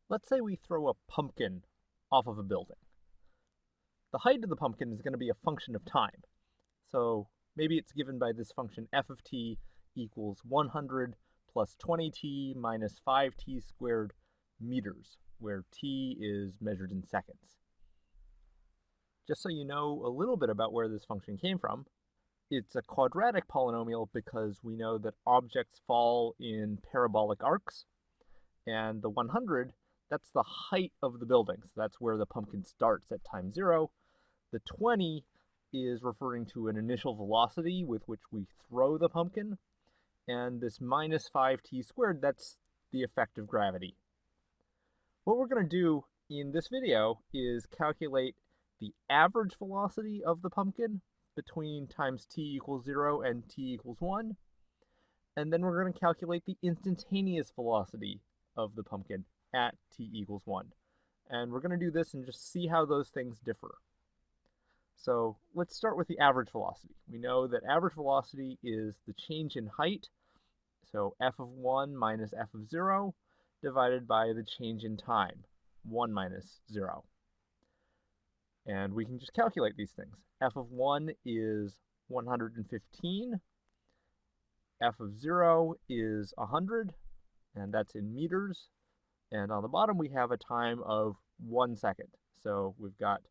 Let's say we throw a pumpkin off of a building. The height of the pumpkin is going to be a function of time. So maybe it's given by this function f of t equals 100 plus 20t minus 5t squared meters, where t is measured in seconds. Just so you know a little bit about where this function came from, it's a quadratic polynomial because we know that objects fall in parabolic arcs, and the 100, that's the height of the building, so that's where the pumpkin starts at time 0. The 20 is referring to an initial velocity with which we throw the pumpkin, and this minus 5t squared, that's the effect of gravity. What we're going to do in this video is calculate the average velocity of the pumpkin between times t equals 0 and t equals 1, and then we're going to calculate the instantaneous velocity of the pumpkin at t equals 1. And we're going to do this and just see how those things differ. So let's start with the average velocity. We know that average velocity is the change in height, so f of 1 minus f of 0 divided by the change in time, 1 minus 0. And we can just calculate these things. F of 1 is 115, f of 0 is 100, and that's in meters. And on the bottom we have a time of 1 second. So we've got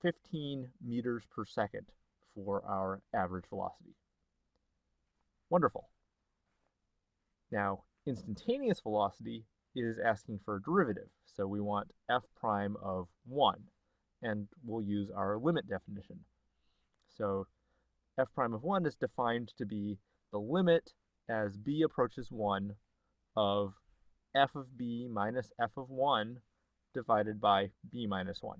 15 meters per second for our average velocity. Wonderful. Now, instantaneous velocity is asking for a derivative. So we want f prime of 1, and we'll use our limit definition. So f prime of 1 is defined to be the limit as b approaches 1 of f of b minus f of 1 divided by b minus 1.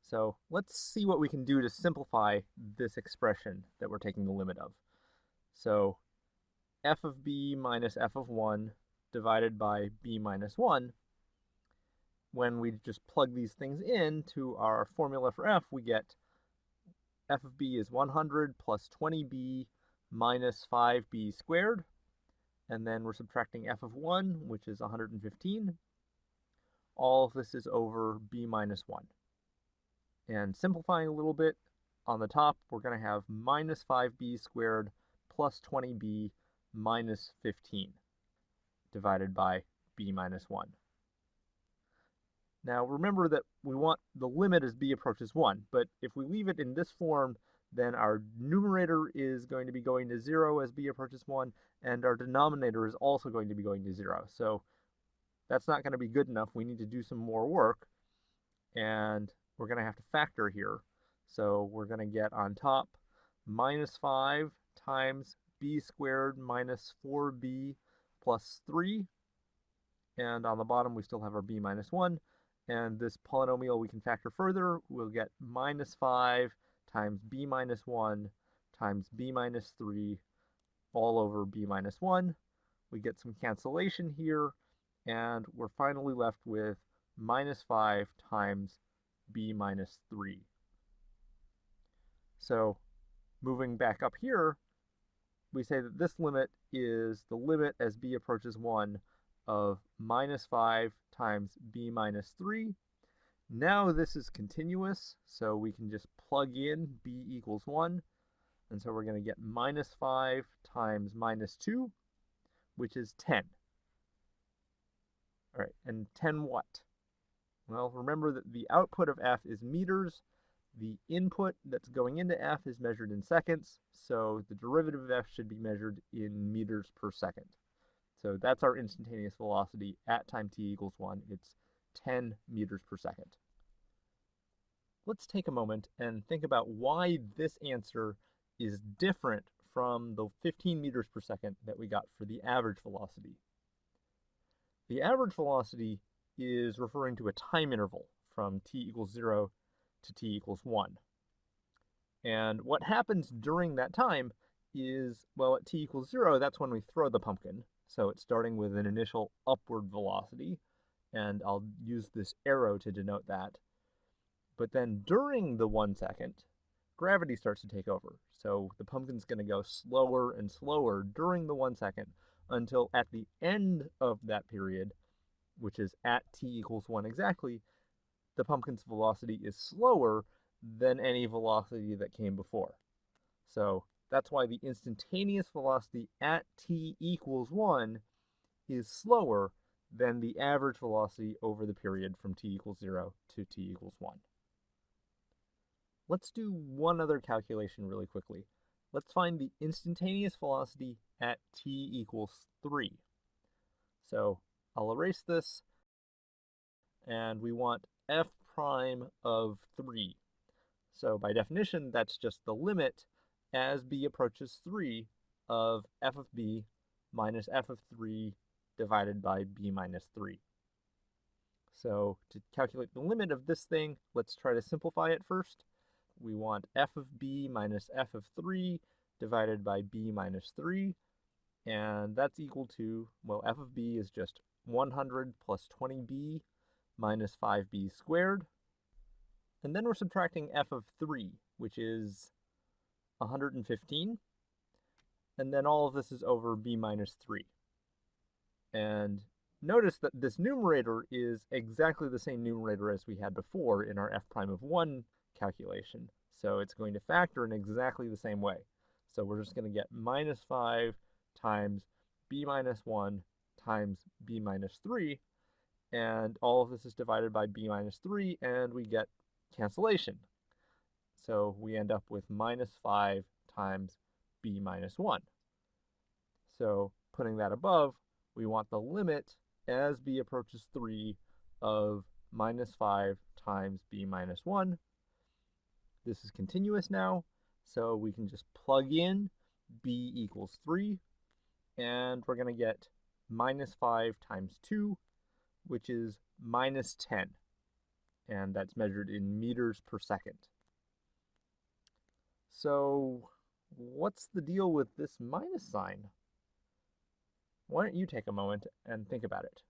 So let's see what we can do to simplify this expression that we're taking the limit of. So f of b minus f of 1 divided by b minus 1, when we just plug these things into our formula for f, we get f of b is 100 plus 20b minus 5b squared, and then we're subtracting f of 1, which is 115. All of this is over b minus 1. And simplifying a little bit, on the top, we're going to have minus 5b squared plus 20b minus 15 divided by b minus 1. Now remember that we want the limit as b approaches 1, but if we leave it in this form, then our numerator is going to be going to 0 as b approaches 1, and our denominator is also going to be going to 0. So that's not going to be good enough. We need to do some more work, and we're going to have to factor here. So we're going to get on top minus 5 times b squared minus 4b plus 3, and on the bottom we still have our b minus 1. And this polynomial we can factor further. We'll get minus 5 times b minus 1 times b minus 3 all over b minus 1. We get some cancellation here, and we're finally left with minus 5 times b minus 3. So moving back up here, we say that this limit is the limit as b approaches 1 of minus 5 times b minus 3. Now this is continuous, so we can just plug in b equals 1. And so we're going to get minus 5 times minus 2, which is 10. All right, and 10 what? Well, remember that the output of f is meters. The input that's going into f is measured in seconds, so the derivative of f should be measured in meters per second. So that's our instantaneous velocity at time t equals 1. It's 10 meters per second. Let's take a moment and think about why this answer is different from the 15 meters per second that we got for the average velocity. The average velocity is referring to a time interval from t equals 0 to t equals 1. And what happens during that time is, well, at t equals 0, that's when we throw the pumpkin. So it's starting with an initial upward velocity, and I'll use this arrow to denote that. But then during the 1 second, gravity starts to take over. So the pumpkin's going to go slower and slower during the 1 second until at the end of that period, which is at t equals 1 exactly, the pumpkin's velocity is slower than any velocity that came before. So that's why the instantaneous velocity at t equals 1 is slower than the average velocity over the period from t equals 0 to t equals 1. Let's do one other calculation really quickly. Let's find the instantaneous velocity at t equals 3. So I'll erase this, and we want f prime of 3. So by definition, that's just the limit as b approaches 3 of f of b minus f of 3 divided by b minus 3. So to calculate the limit of this thing, let's try to simplify it first. We want f of b minus f of 3 divided by b minus 3, and that's equal to, well, f of b is just 100 plus 20b minus 5b squared. And then we're subtracting f of 3, which is 115. And then all of this is over b minus 3. And notice that this numerator is exactly the same numerator as we had before in our f prime of 1 calculation. So it's going to factor in exactly the same way. So we're just going to get minus 5 times b minus 1 times b minus 3. And all of this is divided by b minus 3, and we get cancellation. So we end up with minus 5 times b minus 1. So putting that above, we want the limit as b approaches 3 of minus 5 times b minus 1. This is continuous now, so we can just plug in b equals 3, and we're going to get minus 5 times 2, which is minus 10. And that's measured in meters per second. So what's the deal with this minus sign? Why don't you take a moment and think about it?